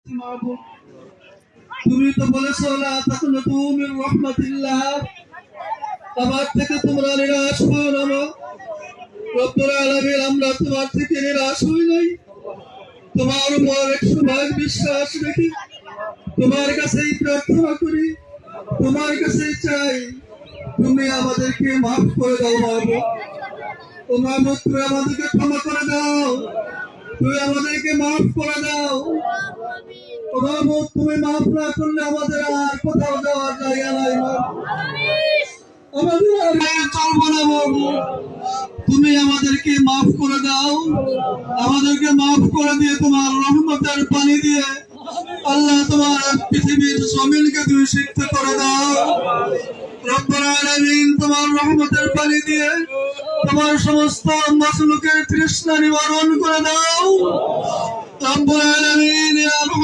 মাহবুব, তুমি তো বলেছো লা তাকনাতু মির রাহমাতিল্লাহ, আমার থেকে তোমরা নিরাশ হও না। রব্বুল আলামিন, আমরা তোমার থেকে নিরাশ হই নাই। তোমার উপর 100 ভাগ বিশ্বাস রেখে তোমার কাছেই প্রার্থনা করি, তোমার কাছেই চাই, তুমি আমাদেরকে মাফ করে দাও মাহবুব। ও মাহবুব, তুমি আমাদেরকে ক্ষমা করে দাও, তুমি আমাদেরকে মাফ করে দাও। ও মাহবুব, তুমি মাফ না করলে আমাদের আর কোথাও যাওয়ার জায়গা নাই মাহবুব, আমাদের আর চলবো না মাহবুব। তুমি আমাদেরকে মাফ করে দাও, আমাদেরকে মাফ করে দিয়ে তোমার রহমতের পানি দিয়ে আল্লাহ তোমার পৃথিবীর জমিনকে তুমি সিক্ত করে দাও। রব্বুল আলামিন, তোমার রহমতের পানি দিয়ে তোমার সমস্ত মাখলুকের তৃষ্ণা নিবারণ করে দাও। রব্বুল আলামিন।